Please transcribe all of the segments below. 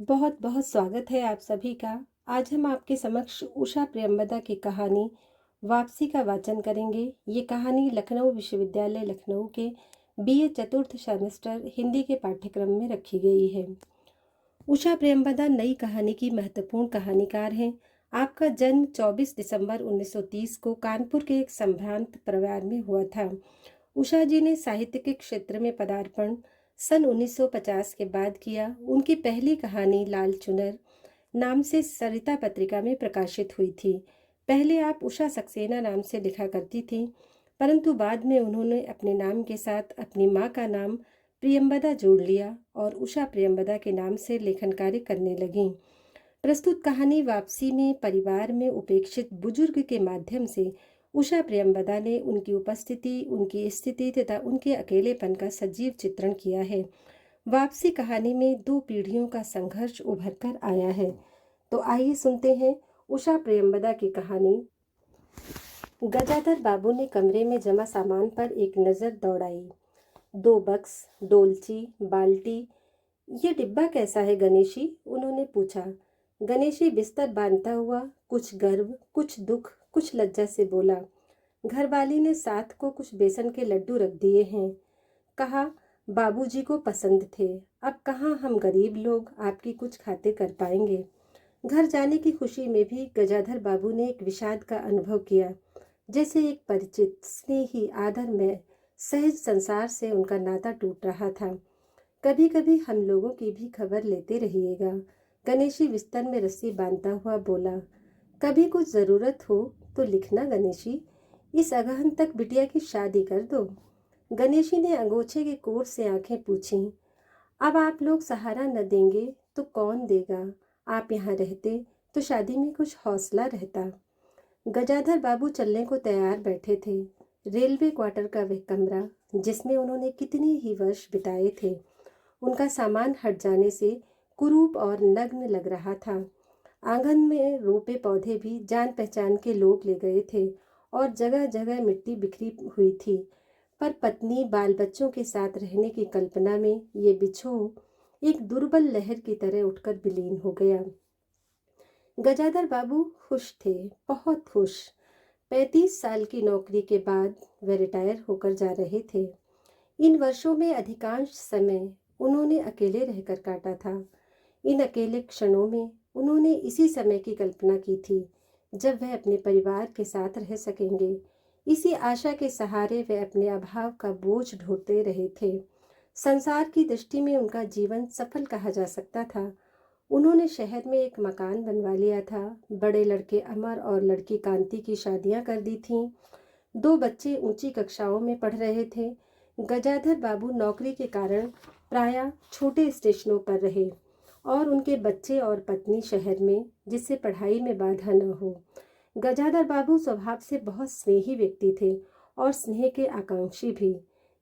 बहुत बहुत स्वागत है आप सभी का। आज हम आपके समक्ष उषा प्रियंवदा की कहानी वापसी का वाचन करेंगे। ये कहानी लखनऊ विश्वविद्यालय लखनऊ के बीए चतुर्थ सेमेस्टर हिंदी के पाठ्यक्रम में रखी गई है। उषा प्रियंवदा नई कहानी की महत्वपूर्ण कहानीकार हैं। आपका जन्म 24 दिसंबर 1930 को कानपुर के एक संभ्रांत परिवार में हुआ था। उषा जी ने साहित्य के क्षेत्र में पदार्पण सन 1950 के बाद किया। उनकी पहली कहानी लाल चुनर नाम से सरिता पत्रिका में प्रकाशित हुई थी। पहले आप उषा सक्सेना नाम से लिखा करती थीं, परंतु बाद में उन्होंने अपने नाम के साथ अपनी मां का नाम प्रियंवदा जोड़ लिया और उषा प्रियंवदा के नाम से लेखन कार्य करने लगीं। प्रस्तुत कहानी वापसी में परिवार में उपेक्षित बुजुर्ग के माध्यम से उषा प्रियंवदा ने उनकी उपस्थिति, उनकी स्थिति तथा उनके अकेलेपन का सजीव चित्रण किया है। वापसी कहानी में दो पीढ़ियों का संघर्ष उभर कर आया है। तो आइए सुनते हैं उषा प्रियंवदा की कहानी। गजाधर बाबू ने कमरे में जमा सामान पर एक नज़र दौड़ाई। 2 बक्स, डोलची, बाल्टी। ये डिब्बा कैसा है गणेशी? उन्होंने पूछा। गणेशी बिस्तर बांधता हुआ कुछ गर्व, कुछ दुख, कुछ लज्जा से बोला। घरवाली ने साथ को कुछ बेसन के लड्डू रख दिए हैं। कहा, बाबूजी को पसंद थे। अब कहाँ हम गरीब लोग आपकी कुछ खाते कर पाएंगे। घर जाने की खुशी में भी गजाधर बाबू ने एक विषाद का अनुभव किया, जैसे एक परिचित, स्नेही, आदर में सहज संसार से उनका नाता टूट रहा था। कभी कभी हम लोगों की भी खबर लेते रहिएगा, गणेशी बिस्तर में रस्सी बांधता हुआ बोला। कभी कुछ जरूरत हो तो लिखना गणेशी, इस अगहन तक बिटिया की शादी कर दो। गणेशी ने अंगोछे के कोर से आंखें पूछीं। अब आप लोग सहारा न देंगे तो कौन देगा? आप यहाँ रहते तो शादी में कुछ हौसला रहता। गजाधर बाबू चलने को तैयार बैठे थे। रेलवे क्वार्टर का वह कमरा जिसमें उन्होंने कितने ही वर्ष बिताए थे, उनका सामान हट जाने से कुरूप और नग्न लग रहा था। आंगन में रोपे पौधे भी जान पहचान के लोग ले गए थे और जगह जगह मिट्टी बिखरी हुई थी, पर पत्नी बाल बच्चों के साथ रहने की कल्पना में ये बिछोह एक दुर्बल लहर की तरह उठकर विलीन हो गया। गजाधर बाबू खुश थे, बहुत खुश। 35 साल की नौकरी के बाद वे रिटायर होकर जा रहे थे। इन वर्षों में अधिकांश समय उन्होंने अकेले रहकर काटा था। इन अकेले क्षणों में उन्होंने इसी समय की कल्पना की थी जब वह अपने परिवार के साथ रह सकेंगे। इसी आशा के सहारे वे अपने अभाव का बोझ ढोते रहे थे। संसार की दृष्टि में उनका जीवन सफल कहा जा सकता था। उन्होंने शहर में एक मकान बनवा लिया था। बड़े लड़के अमर और लड़की कांति की शादियां कर दी थीं। 2 बच्चे ऊंची कक्षाओं में पढ़ रहे थे। गजाधर बाबू नौकरी के कारण प्रायः छोटे स्टेशनों पर रहे और उनके बच्चे और पत्नी शहर में, जिससे पढ़ाई में बाधा न हो। गजाधर बाबू स्वभाव से बहुत स्नेही व्यक्ति थे और स्नेह के आकांक्षी भी।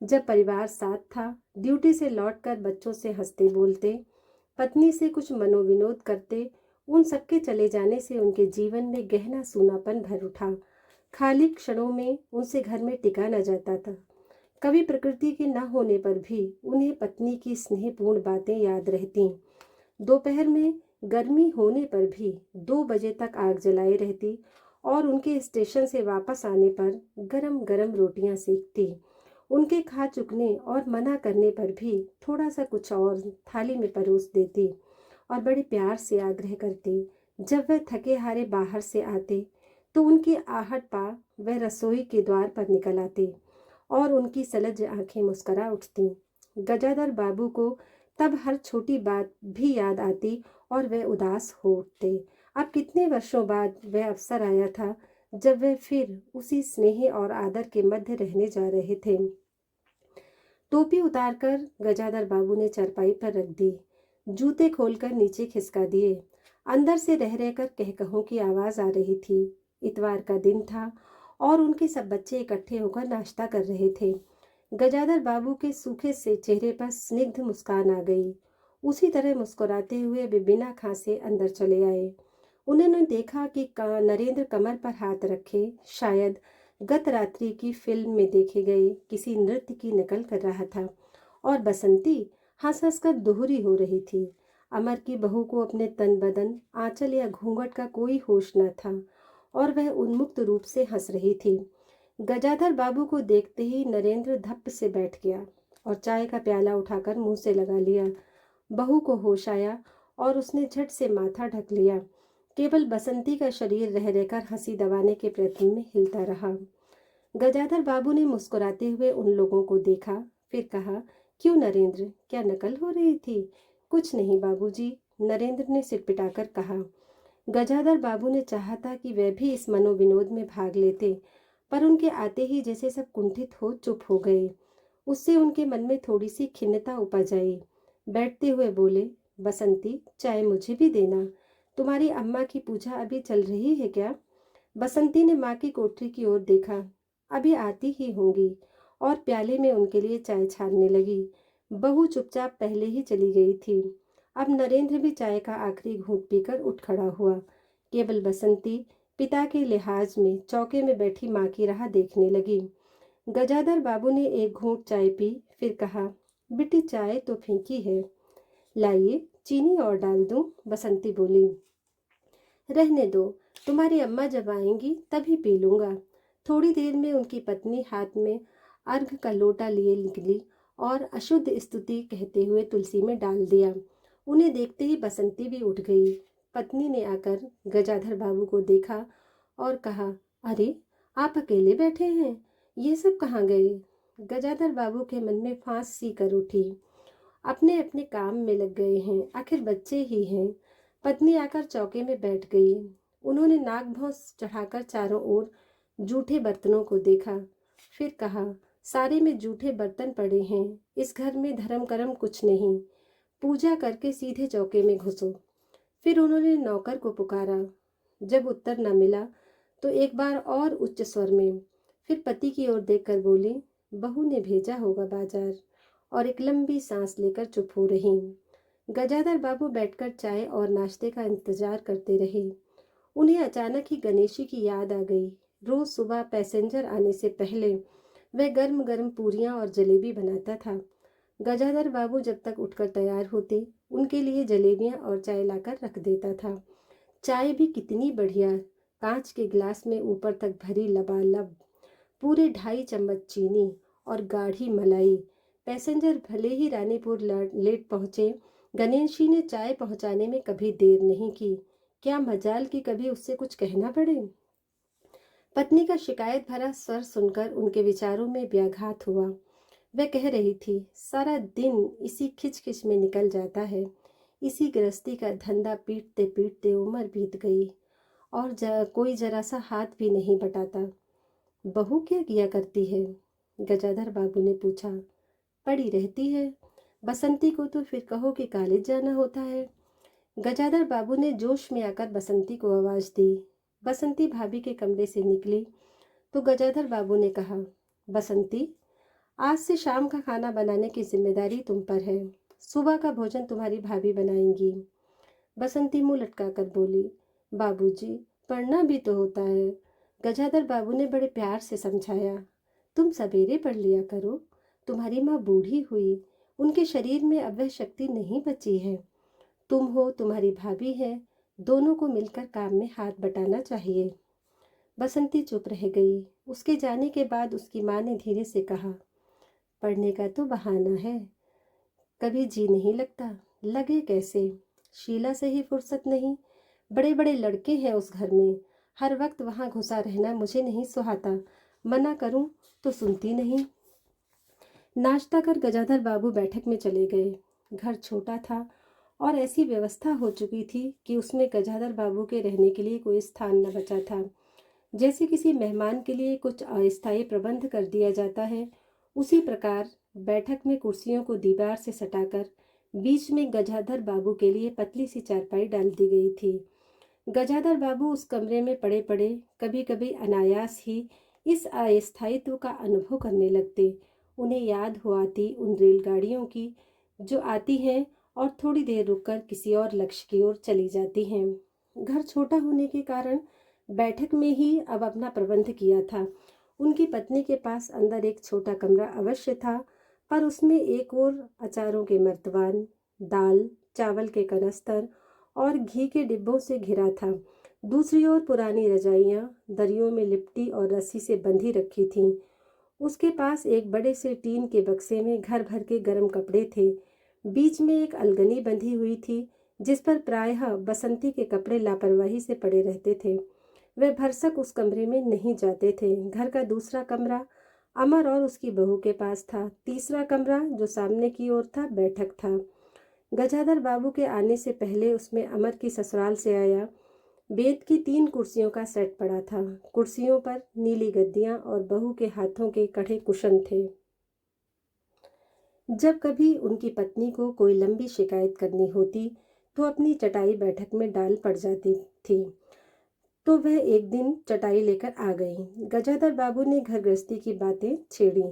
जब परिवार साथ था, ड्यूटी से लौटकर बच्चों से हंसते बोलते, पत्नी से कुछ मनोविनोद करते। उन सबके चले जाने से उनके जीवन में गहना सूनापन भर उठा। खाली क्षणों में उनसे घर में टिका न जाता था। कभी प्रकृति के न होने पर भी उन्हें पत्नी की स्नेहपूर्ण बातें याद रहती। दोपहर में गर्मी होने पर भी 2 बजे तक आग जलाए रहती और उनके स्टेशन से वापस आने पर गरम गरम रोटियां सेकती। उनके खा चुकने और मना करने पर भी थोड़ा सा कुछ और थाली में परोस देती और बड़े प्यार से आग्रह करती। जब वह थके हारे बाहर से आते तो उनकी आहट पा वह रसोई के द्वार पर निकल आते और उनकी सलज आंखें मुस्करा उठती। गजाधर बाबू को तब हर छोटी बात भी याद आती और वह उदास हो उठते। अब कितने वर्षों बाद वह अवसर आया था जब वह फिर उसी स्नेह और आदर के मध्य रहने जा रहे थे। टोपी उतारकर गजाधर बाबू ने चारपाई पर रख दी। जूते खोलकर नीचे खिसका दिए। अंदर से रह रहकर कहकहों की आवाज आ रही थी। इतवार का दिन था और उनके सब बच्चे इकट्ठे होकर नाश्ता कर रहे थे। गजाधर बाबू के सूखे से चेहरे पर स्निग्ध मुस्कान आ गई। उसी तरह मुस्कुराते हुए वे बिना खांसे अंदर चले आए। उन्होंने देखा कि नरेंद्र कमर पर हाथ रखे शायद गत रात्रि की फिल्म में देखे गए किसी नृत्य की नकल कर रहा था और बसंती हंस हंस कर दोहरी हो रही थी। अमर की बहू को अपने तन बदन, आंचल या घूंघट का कोई होश न था और वह उन्मुक्त रूप से हंस रही थी। गजाधर बाबू को देखते ही नरेंद्र धप्प से बैठ गया और चाय का प्याला उठाकर मुंह से लगा लिया। बहू को होश आया और उसने झट से माथा ढक लिया। केवल बसंती का शरीर रह रहकर हंसी दबाने के प्रयत्न में हिलता रहा। गजाधर बाबू ने मुस्कुराते हुए उन लोगों को देखा, फिर कहा, क्यों नरेंद्र, क्या नकल हो रही थी? कुछ नहीं बाबूजी, नरेंद्र ने सिर पिटाकर कहा। गजाधर बाबू ने चाहा था कि वह भी इस मनोविनोद में भाग लेते, पर उनके आते ही जैसे सब कुंठित हो चुप हो गए। उससे उनके मन में थोड़ी सी खिन्नता उपज आई। बैठते हुए बोले, बसंती, चाय मुझे भी देना। तुम्हारी अम्मा की पूजा अभी चल रही है क्या? बसंती ने माँ की कोठरी की ओर देखा। अभी आती ही होंगी, और प्याले में उनके लिए चाय छानने लगी। बहू चुपचाप पहले ही चली गई थी। अब नरेंद्र भी चाय का आखिरी घूंट पीकर उठ खड़ा हुआ। केवल बसंती पिता के लिहाज में चौके में बैठी माँ की राह देखने लगी। गजाधर बाबू ने एक घूंट चाय पी, फिर कहा, बेटी चाय तो फीकी है, लाइए चीनी और डाल दूं। बसंती बोली, रहने दो, तुम्हारी अम्मा जब आएंगी तभी पी लूंगा। थोड़ी देर में उनकी पत्नी हाथ में अर्घ का लोटा लिए निकली और अशुद्ध स्तुति कहते हुए तुलसी में डाल दिया। उन्हें देखते ही बसंती भी उठ गई। पत्नी ने आकर गजाधर बाबू को देखा और कहा, अरे आप अकेले बैठे हैं, ये सब कहाँ गए? गजाधर बाबू के मन में फांस सी कर उठी। अपने अपने काम में लग गए हैं, आखिर बच्चे ही हैं। पत्नी आकर चौके में बैठ गई। उन्होंने नाक भौं चढ़ाकर चारों ओर जूठे बर्तनों को देखा, फिर कहा, सारे में जूठे बर्तन पड़े हैं, इस घर में धर्म कर्म कुछ नहीं, पूजा करके सीधे चौके में घुसो। फिर उन्होंने नौकर को पुकारा। जब उत्तर न मिला तो एक बार और उच्च स्वर में, फिर पति की ओर देखकर बोली, बहू ने भेजा होगा बाजार, और एक लंबी सांस लेकर चुप हो रही। गजाधर बाबू बैठकर चाय और नाश्ते का इंतजार करते रहे। उन्हें अचानक ही गणेशी की याद आ गई। रोज सुबह पैसेंजर आने से पहले वह गर्म गर्म पूरियां और जलेबी बनाता था। गजाधर बाबू जब तक उठकर तैयार होते, उनके लिए जलेबियां और चाय लाकर रख देता था। चाय भी कितनी बढ़िया, कांच के गिलास में ऊपर तक भरी लबालब, पूरे 2.5 चम्मच चीनी और गाढ़ी मलाई। पैसेंजर भले ही रानीपुर लेट पहुंचे, गणेशी ने चाय पहुंचाने में कभी देर नहीं की। क्या मजाल कि कभी उससे कुछ कहना पड़े। पत्नी का शिकायत भरा स्वर सुनकर उनके विचारों में व्याघात हुआ। वह कह रही थी, सारा दिन इसी खिचखिच में निकल जाता है, इसी गृहस्थी का धंधा पीटते पीटते उम्र बीत गई, और कोई जरा सा हाथ भी नहीं बटाता। बहू क्या किया करती है? गजाधर बाबू ने पूछा। पड़ी रहती है, बसंती को तो फिर कहो कि कॉलेज जाना होता है। गजाधर बाबू ने जोश में आकर बसंती को आवाज दी। बसंती भाभी के कमरे से निकली तो गजाधर बाबू ने कहा, बसंती, आज से शाम का खाना बनाने की जिम्मेदारी तुम पर है, सुबह का भोजन तुम्हारी भाभी बनाएंगी। बसंती मुंह लटकाकर बोली, बाबूजी, पढ़ना भी तो होता है। गजाधर बाबू ने बड़े प्यार से समझाया, तुम सवेरे पढ़ लिया करो, तुम्हारी माँ बूढ़ी हुई, उनके शरीर में अब वह शक्ति नहीं बची है। तुम हो, तुम्हारी भाभी है, दोनों को मिलकर काम में हाथ बटाना चाहिए। बसंती चुप रह गई। उसके जाने के बाद उसकी माँ ने धीरे से कहा, पढ़ने का तो बहाना है, कभी जी नहीं लगता। लगे कैसे? शीला से ही फुर्सत नहीं, बड़े बड़े लड़के हैं उस घर में, हर वक्त वहां घुसा रहना मुझे नहीं सुहाता, मना करूं तो सुनती नहीं। नाश्ता कर गजाधर बाबू बैठक में चले गए। घर छोटा था और ऐसी व्यवस्था हो चुकी थी कि उसमें गजाधर बाबू के रहने के लिए कोई स्थान न बचा था। जैसे किसी मेहमान के लिए कुछ अस्थायी प्रबंध कर दिया जाता है, उसी प्रकार बैठक में कुर्सियों को दीवार से सटाकर बीच में गजाधर बाबू के लिए पतली सी चारपाई डाल दी गई थी। गजाधर बाबू उस कमरे में पड़े पड़े कभी कभी अनायास ही इस अस्थायित्व का अनुभव करने लगते। उन्हें याद हो आती उन रेलगाड़ियों की जो आती हैं और थोड़ी देर रुककर किसी और लक्ष्य की ओर चली जाती हैं। घर छोटा होने के कारण बैठक में ही अब अपना प्रबंध किया था। उनकी पत्नी के पास अंदर एक छोटा कमरा अवश्य था, पर उसमें एक और अचारों के मर्तबान, दाल, चावल के कनस्तर और घी के डिब्बों से घिरा था। दूसरी ओर पुरानी रजाइयाँ दरियों में लिपटी और रस्सी से बंधी रखी थीं। उसके पास एक बड़े से टीन के बक्से में घर भर के गर्म कपड़े थे। बीच में एक अलगनी बंधी हुई थी, जिस पर प्रायः बसंती के कपड़े लापरवाही से पड़े रहते थे। वे भरसक उस कमरे में नहीं जाते थे। घर का दूसरा कमरा अमर और उसकी बहू के पास था। तीसरा कमरा, जो सामने की ओर था, बैठक था। गजाधर बाबू के आने से पहले उसमें अमर की ससुराल से आया बेत की 3 कुर्सियों का सेट पड़ा था। कुर्सियों पर नीली गद्दियां और बहू के हाथों के कढ़े कुशन थे। जब कभी उनकी पत्नी को कोई लंबी शिकायत करनी होती तो अपनी चटाई बैठक में डाल पड़ जाती थी। तो वह एक दिन चटाई लेकर आ गई। गजाधर बाबू ने घर गृहस्थी की बातें छेड़ी।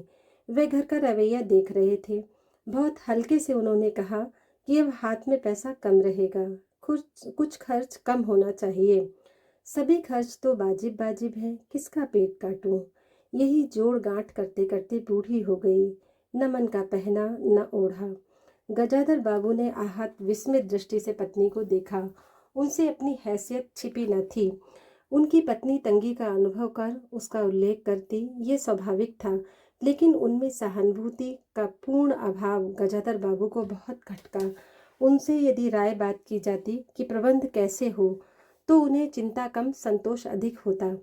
वे घर का रवैया देख रहे थे। बहुत हल्के से उन्होंने कहा कि अब हाथ में पैसा कम रहेगा, कुछ कुछ खर्च कम होना चाहिए। सभी खर्च तो वाजिब वाजिब है, किसका पेट काटूं। यही जोड़ गांठ करते करते बूढ़ी हो गई, न मन का पहना न ओढ़ा। गजाधर बाबू ने आहत विस्मित दृष्टि से पत्नी को देखा। उनसे अपनी हैसियत छिपी न थी। उनकी पत्नी तंगी का अनुभव कर उसका उल्लेख करती, ये स्वाभाविक था, लेकिन उनमें सहानुभूति का पूर्ण अभाव गजाधर बाबू को बहुत खटका। उनसे यदि राय बात की जाती कि प्रबंध कैसे हो, तो उन्हें चिंता कम संतोष अधिक होता,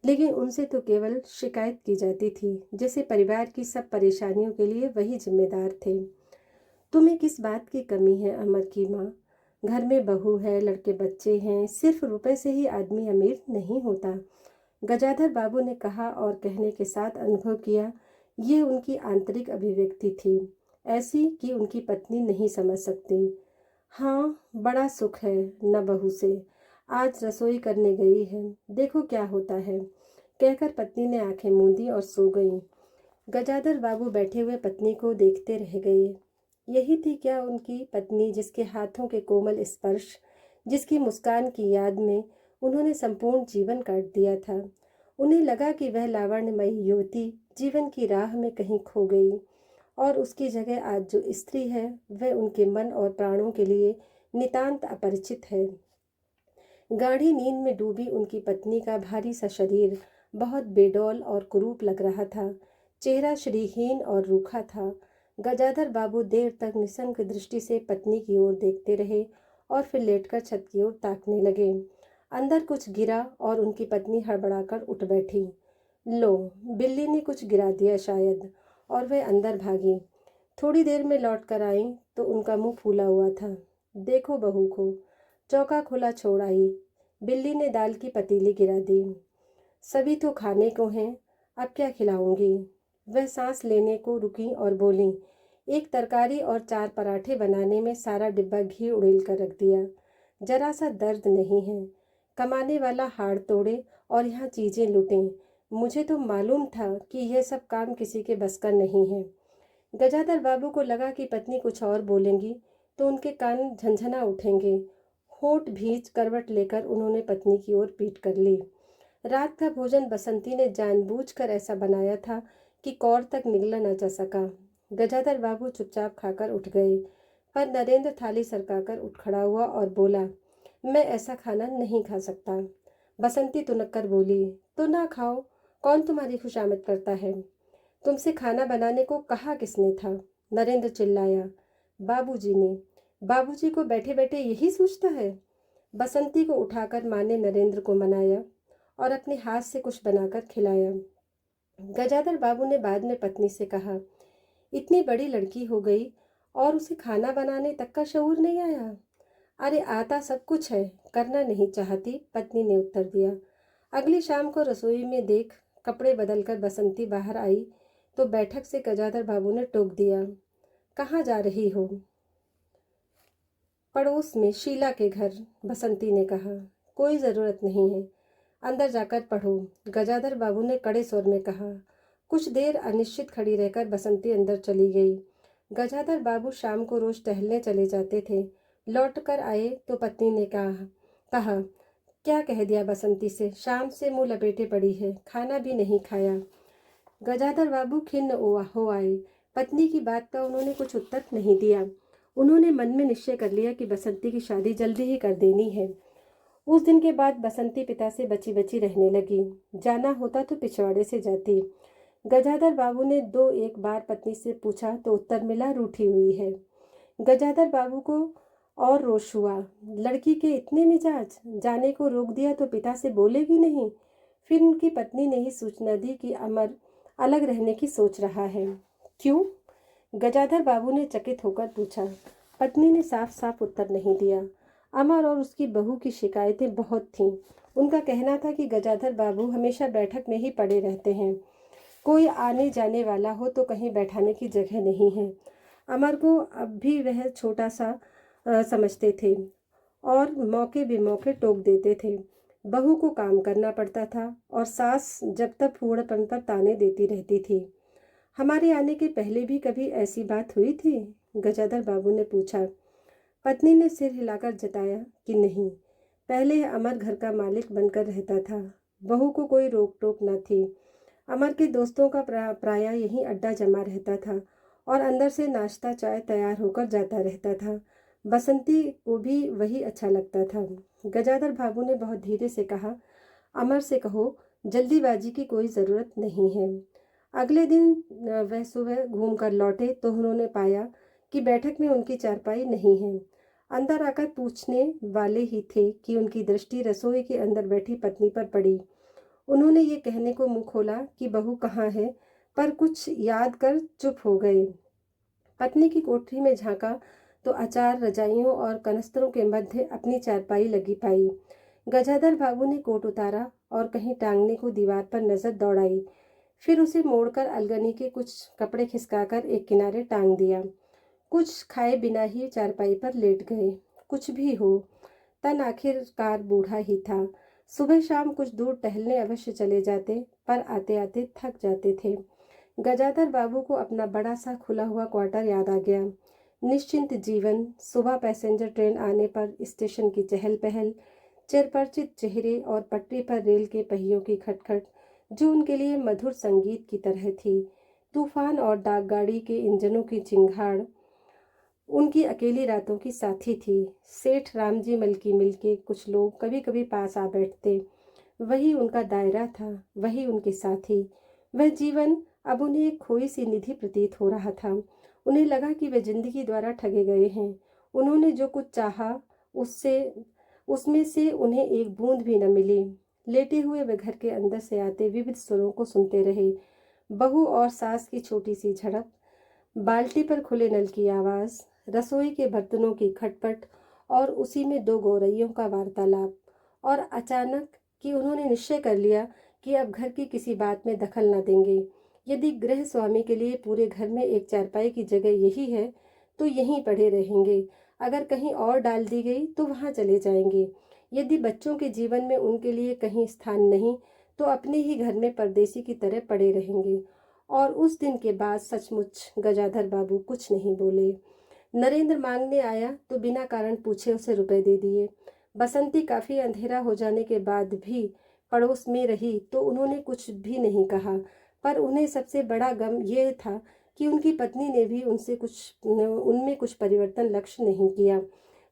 लेकिन उनसे तो केवल शिकायत की जाती थी, जैसे परिवार की सब परेशानियों के लिए वही जिम्मेदार थे। तुम्हें किस बात की कमी है अमर की माँ? घर में बहू है, लड़के बच्चे हैं, सिर्फ रुपए से ही आदमी अमीर नहीं होता। गजाधर बाबू ने कहा और कहने के साथ अनुभव किया, ये उनकी आंतरिक अभिव्यक्ति थी, ऐसी कि उनकी पत्नी नहीं समझ सकती। हाँ, बड़ा सुख है न बहू से। आज रसोई करने गई है, देखो क्या होता है, कहकर पत्नी ने आंखें मूंदी और सो गई। गजाधर बाबू बैठे हुए पत्नी को देखते रह गए। यही थी क्या उनकी पत्नी, जिसके हाथों के कोमल स्पर्श, जिसकी मुस्कान की याद में उन्होंने संपूर्ण जीवन काट दिया था। उन्हें लगा कि वह लावण्यमयी युवती जीवन की राह में कहीं खो गई और उसकी जगह आज जो स्त्री है वह उनके मन और प्राणों के लिए नितांत अपरिचित है। गाढ़ी नींद में डूबी उनकी पत्नी का भारी सा शरीर बहुत बेडौल और कुरूप लग रहा था। चेहरा श्रीहीन और रूखा था। गजाधर बाबू देर तक निसंक दृष्टि से पत्नी की ओर देखते रहे और फिर लेटकर छत की ओर ताकने लगे। अंदर कुछ गिरा और उनकी पत्नी हड़बड़ाकर उठ बैठी। लो, बिल्ली ने कुछ गिरा दिया शायद, और वह अंदर भागी। थोड़ी देर में लौट कर आई तो उनका मुंह फूला हुआ था। देखो बहू को, चौका खुला छोड़ आई। बिल्ली ने दाल की पतीली गिरा दी। सभी तो खाने को हैं, अब क्या खिलाऊंगी। वह सांस लेने को रुकी और बोली, एक तरकारी और 4 पराठे बनाने में सारा डिब्बा घी उड़ेल कर रख दिया। जरा सा दर्द नहीं है। कमाने वाला हाड़ तोड़े और यहाँ चीजें लूटें। मुझे तो मालूम था कि यह सब काम किसी के बस का नहीं है। गजाधर बाबू को लगा कि पत्नी कुछ और बोलेंगी तो उनके कान झंझना उठेंगे। होंठ भींच करवट लेकर उन्होंने पत्नी की ओर पीट कर ली। रात का भोजन बसंती ने जानबूझकर ऐसा बनाया था कि कौर तक निगला न जा सका। गजाधर बाबू चुपचाप खाकर उठ गए, पर नरेंद्र थाली सरकाकर उठ खड़ा हुआ और बोला, मैं ऐसा खाना नहीं खा सकता। बसंती तुनक कर बोली, तो ना खाओ, कौन तुम्हारी खुशामद करता है? तुमसे खाना बनाने को कहा किसने था? नरेंद्र चिल्लाया। बाबूजी ने। बाबूजी को बैठे बैठे यही सोचता है? बसंती को उठाकर माँ ने नरेंद्र को मनाया और अपने हाथ से कुछ बनाकर खिलाया। गजाधर बाबू ने बाद में पत्नी से कहा, इतनी बड़ी लड़की हो गई और उसे खाना बनाने तक का शऊर नहीं आया। अरे आता सब कुछ है, करना नहीं चाहती, पत्नी ने उत्तर दिया। अगली शाम को रसोई में देख कपड़े बदलकर बसंती बाहर आई तो बैठक से गजाधर बाबू ने टोक दिया, कहाँ जा रही हो? पड़ोस में शीला के घर, बसंती ने कहा। कोई ज़रूरत नहीं है, अंदर जाकर पढ़ो, गजाधर बाबू ने कड़े स्वर में कहा। कुछ देर अनिश्चित खड़ी रहकर बसंती अंदर चली गई। गजाधर बाबू शाम को रोज टहलने चले जाते थे। लौट कर आए तो पत्नी ने कहा, क्या कह दिया बसंती से? शाम से मुंह लपेटे पड़ी है, खाना भी नहीं खाया। गजाधर बाबू खिन्न हो आए। पत्नी की बात का उन्होंने कुछ उत्तर नहीं दिया। उन्होंने मन में निश्चय कर लिया कि बसंती की शादी जल्दी ही कर देनी है। उस दिन के बाद बसंती पिता से बची बची रहने लगी। जाना होता तो पिछवाड़े से जाती। गजाधर बाबू ने दो एक बार पत्नी से पूछा तो उत्तर मिला, रूठी हुई है। गजाधर बाबू को और रोष हुआ। लड़की के इतने मिजाज, जाने को रोक दिया तो पिता से बोलेगी नहीं। फिर उनकी पत्नी ने ही सूचना दी कि अमर अलग रहने की सोच रहा है। क्यों? गजाधर बाबू ने चकित होकर पूछा। पत्नी ने साफ साफ उत्तर नहीं दिया। अमर और उसकी बहू की शिकायतें बहुत थीं। उनका कहना था कि गजाधर बाबू हमेशा बैठक में ही पड़े रहते हैं। कोई आने जाने वाला हो तो कहीं बैठाने की जगह नहीं है। अमर को अब भी वह छोटा सा समझते थे और मौके बेमौके टोक देते थे। बहू को काम करना पड़ता था और सास जब तक फूहड़पन पर ताने देती रहती थी। हमारे आने के पहले भी कभी ऐसी बात हुई थी? गजाधर बाबू ने पूछा। पत्नी ने सिर हिलाकर जताया कि नहीं। पहले अमर घर का मालिक बनकर रहता था। बहू को कोई रोक टोक न थी। अमर के दोस्तों का प्रायः यहीं अड्डा जमा रहता था और अंदर से नाश्ता चाय तैयार होकर जाता रहता था। बसंती को भी वही अच्छा लगता था। गजाधर बाबू ने बहुत धीरे से कहा, अमर से कहो जल्दीबाजी की कोई ज़रूरत नहीं है। अगले दिन वह सुबह घूमकर लौटे तो उन्होंने पाया कि बैठक में उनकी चारपाई नहीं है। अंदर आकर पूछने वाले ही थे कि उनकी दृष्टि रसोई के अंदर बैठी पत्नी पर पड़ी। उन्होंने ये कहने को मुंह खोला कि बहू कहाँ है, पर कुछ याद कर चुप हो गए। पत्नी की कोठरी में झांका तो अचार, रजाइयों और कनस्तरों के मध्य अपनी चारपाई लगी पाई। गजाधर बाबू ने कोट उतारा और कहीं टांगने को दीवार पर नजर दौड़ाई। फिर उसे मोड़कर अलगनी के कुछ कपड़े खिसकाकर एक किनारे टांग दिया। कुछ खाए बिना ही चारपाई पर लेट गए। कुछ भी हो, तन आखिरकार बूढ़ा ही था। सुबह शाम कुछ दूर टहलने अवश्य चले जाते, पर आते आते थक जाते थे। गजाधर बाबू को अपना बड़ा सा खुला हुआ क्वार्टर याद आ गया। निश्चिंत जीवन, सुबह पैसेंजर ट्रेन आने पर स्टेशन की चहल पहल, चिरपरिचित चेहरे और पटरी पर रेल के पहियों की खटखट जो उनके लिए मधुर संगीत की तरह थी। तूफान और डाकगाड़ी के इंजनों की चिंगाड़ उनकी अकेली रातों की साथी थी। सेठ रामजी मल की मिल के कुछ लोग कभी कभी पास आ बैठते। वही उनका दायरा था, वही उनके साथी। वह जीवन अब उन्हें एक खोई सी निधि प्रतीत हो रहा था। उन्हें लगा कि वे जिंदगी द्वारा ठगे गए हैं। उन्होंने जो कुछ चाहा उसमें से उन्हें एक बूंद भी न मिली। लेटे हुए वे घर के अंदर से आते विविध स्वरों को सुनते रहे। बहू और सास की छोटी सी झड़प, बाल्टी पर खुले नल की आवाज़, रसोई के बर्तनों की खटपट और उसी में दो गौरैयों का वार्तालाप। और अचानक कि उन्होंने निश्चय कर लिया कि अब घर की किसी बात में दखल न देंगे। यदि गृह स्वामी के लिए पूरे घर में एक चारपाई की जगह यही है तो यहीं पड़े रहेंगे। अगर कहीं और डाल दी गई तो वहाँ चले जाएंगे। यदि बच्चों के जीवन में उनके लिए कहीं स्थान नहीं तो अपने ही घर में परदेसी की तरह पड़े रहेंगे। और उस दिन के बाद सचमुच गजाधर बाबू कुछ नहीं बोले। नरेंद्र मांगने आया तो बिना कारण पूछे उसे रुपए दे दिए। बसंती काफी अंधेरा हो जाने के बाद भी पड़ोस में रही तो उन्होंने कुछ भी नहीं कहा, पर उन्हें सबसे बड़ा गम यह था कि उनकी पत्नी ने भी उनमें कुछ परिवर्तन लक्ष्य नहीं किया।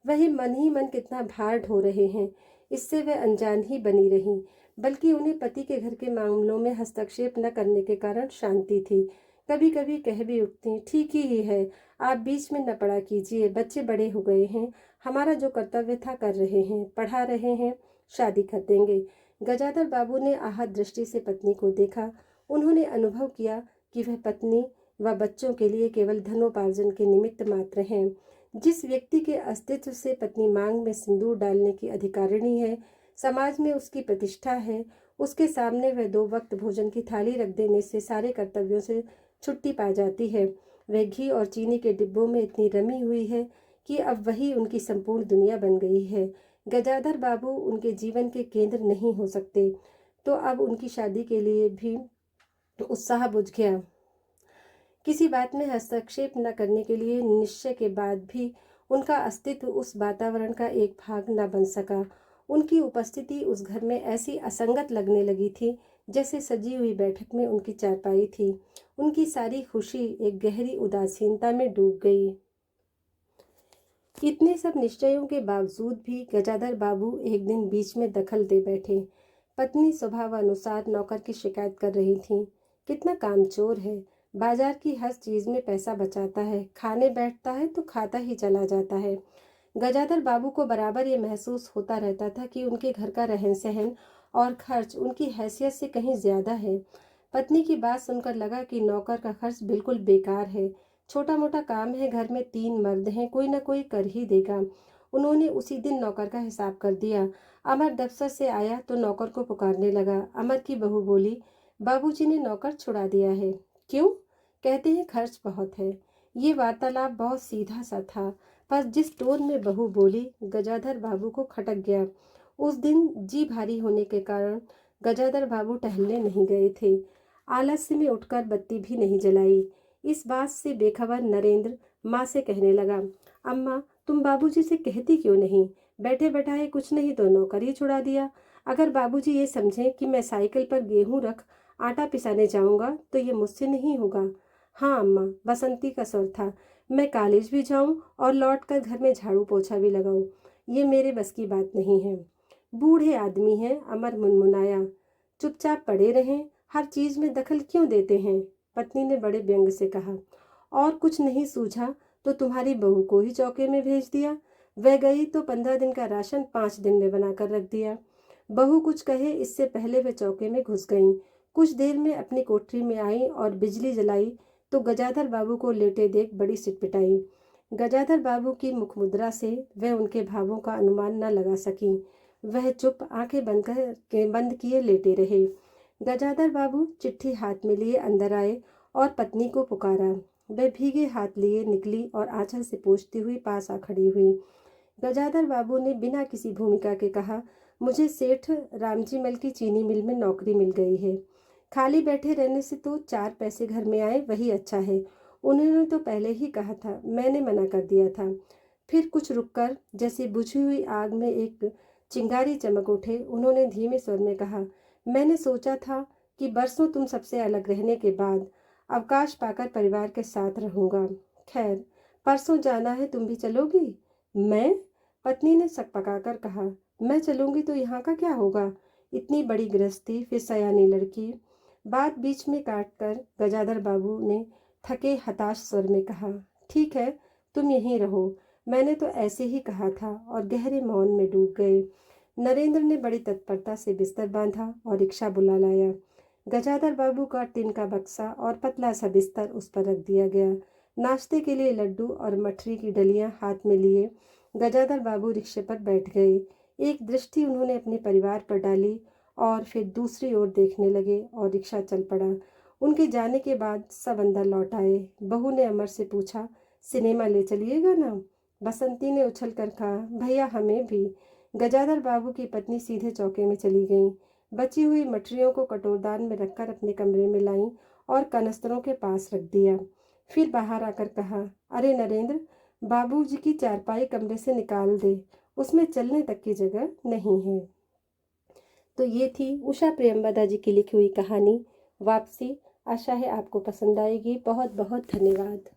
वही मन ही मन कितना भार ढो रहे हैं, इससे वह अनजान ही बनी रही। बल्कि उन्हें पति के घर के मामलों में हस्तक्षेप न करने के कारण शांति थी। कभी कभी कह भी उठती, ठीक ही है, आप बीच में न पड़ा कीजिए, बच्चे बड़े हो गए हैं, हमारा जो कर्तव्य था कर रहे हैं, पढ़ा रहे हैं, शादी कर देंगे। गजाधर बाबू ने आहत दृष्टि से पत्नी को देखा। उन्होंने अनुभव किया कि वह पत्नी व बच्चों के लिए केवल धनोपार्जन के निमित्त मात्र हैं। जिस व्यक्ति के अस्तित्व से पत्नी मांग में सिंदूर डालने की अधिकारिणी है, समाज में उसकी प्रतिष्ठा है, उसके सामने वह दो वक्त भोजन की थाली रख देने से सारे कर्तव्यों से छुट्टी पा जाती है। वह घी और चीनी के डिब्बों में इतनी रमी हुई है कि अब वही उनकी संपूर्ण दुनिया बन गई है। गजाधर बाबू उनके जीवन के केंद्र नहीं हो सकते, तो अब उनकी शादी के लिए भी उत्साह बुझ गया। किसी बात में हस्तक्षेप न करने के लिए निश्चय के बाद भी उनका अस्तित्व उस वातावरण का एक भाग न बन सका। उनकी उपस्थिति उस घर में ऐसी असंगत लगने लगी थी जैसे सजी हुई बैठक में उनकी चारपाई थी। उनकी सारी खुशी एक गहरी उदासीनता में डूब गई। इतने सब निश्चयों के बावजूद भी गजाधर बाबू एक दिन बीच में दखल दे बैठे। पत्नी स्वभावानुसार नौकर की शिकायत कर रही थी। कितना कामचोर है, बाजार की हर चीज में पैसा बचाता है, खाने बैठता है तो खाता ही चला जाता है। गजाधर बाबू को बराबर ये महसूस होता रहता था कि उनके घर का रहन सहन और खर्च उनकी हैसियत से कहीं ज्यादा है। पत्नी की बात सुनकर लगा कि नौकर का खर्च बिल्कुल बेकार है। छोटा मोटा काम है, घर में 3 मर्द हैं, कोई ना कोई कर ही देगा। उन्होंने उसी दिन नौकर का हिसाब कर दिया। अमर दफ्तर से आया तो नौकर को पुकारने लगा। अमर की बहू बोली, बाबूजी ने नौकर छुड़ा दिया है। क्यों? कहते हैं खर्च बहुत है। ये वार्तालाप बहुत सीधा सा था, पर जिस टोन में बहू बोली गजाधर बाबू को खटक गया। उस दिन जी भारी होने के कारण गजाधर बाबू टहलने नहीं गए थे। आलस्य में उठकर बत्ती भी नहीं जलाई। इस बात से बेखबर नरेंद्र माँ से कहने लगा, अम्मा तुम बाबूजी से कहती क्यों नहीं? बैठे बैठाए कुछ नहीं तो नौकर ही छुड़ा दिया। अगर बाबूजी ये समझें कि मैं साइकिल पर गेहूं रख आटा पिसाने जाऊंगा तो ये मुझसे नहीं होगा। हाँ अम्मा, बसंती का स्वर था, मैं कॉलेज भी जाऊं और लौट कर घर में झाड़ू पोछा भी लगाऊं, ये मेरे बस की बात नहीं है। बूढ़े आदमी हैं, अमर मुनमुनाया। चुपचाप पड़े रहें, हर चीज में दखल क्यों देते हैं? पत्नी ने बड़े व्यंग से कहा। और कुछ नहीं सूझा तो तुम्हारी बहू को ही चौके में भेज दिया। वह गई तो 15 दिन का राशन 5 दिन में बनाकर रख दिया। बहू कुछ कहे इससे पहले वे चौके में घुस गईं। कुछ देर में अपनी कोठरी में आई और बिजली जलाई तो गजाधर बाबू को लेटे देख बड़ी सिटपिटाई। गजाधर बाबू की मुखमुद्रा से वह उनके भावों का अनुमान न लगा सकी। वह चुप आंखें बंद किए लेटे रहे। गजाधर बाबू चिट्ठी हाथ में लिए अंदर आए और पत्नी को पुकारा। वह भीगे हाथ लिए निकली और आंचल से पोंछती हुई पास आ खड़ी हुई। गजाधर बाबू ने बिना किसी भूमिका के कहा, मुझे सेठ रामजी मल की चीनी मिल में नौकरी मिल गई है। खाली बैठे रहने से तो 4 पैसे घर में आए वही अच्छा है। उन्होंने तो पहले ही कहा था, मैंने मना कर दिया था। फिर कुछ रुककर जैसे बुझी हुई आग में एक चिंगारी चमक उठे, उन्होंने धीमे स्वर में कहा, मैंने सोचा था कि बरसों तुम सबसे अलग रहने के बाद अवकाश पाकर परिवार के साथ रहूंगा। खैर, परसों जाना है, तुम भी चलोगी? मैं? पत्नी ने सकपकाकर कहा, मैं चलूंगी तो यहाँ का क्या होगा? इतनी बड़ी गृहस्थी, फिर सयानी लड़की। बात बीच में काटकर गजाधर बाबू ने थके हताश स्वर में कहा, ठीक है, तुम यहीं रहो, मैंने तो ऐसे ही कहा था, और गहरे मौन में डूब गए। नरेंद्र ने बड़ी तत्परता से बिस्तर बांधा और रिक्शा बुला लाया। गजाधर बाबू का टिन का बक्सा और पतला सा बिस्तर उस पर रख दिया गया। नाश्ते के लिए लड्डू और मठरी की डलियां हाथ में लिए गजाधर बाबू रिक्शे पर बैठ गए। एक दृष्टि उन्होंने अपने परिवार पर डाली और फिर दूसरी ओर देखने लगे और रिक्शा चल पड़ा। उनके जाने के बाद सब अंदर लौट आए। बहू ने अमर से पूछा, सिनेमा ले चलिएगा ना? बसंती ने उछल कर कहा, भैया हमें भी। गजाधर बाबू की पत्नी सीधे चौके में चली गई। बची हुई मठरियों को कटोरदान में रखकर अपने कमरे में लाईं और कनस्तरों के पास रख दिया। फिर बाहर आकर कहा, अरे नरेंद्र, बाबूजी की चारपाई कमरे से निकाल दे, उसमें चलने तक की जगह नहीं है। तो ये थी उषा प्रियंवदा जी की लिखी हुई कहानी वापसी। आशा है आपको पसंद आएगी। बहुत बहुत धन्यवाद।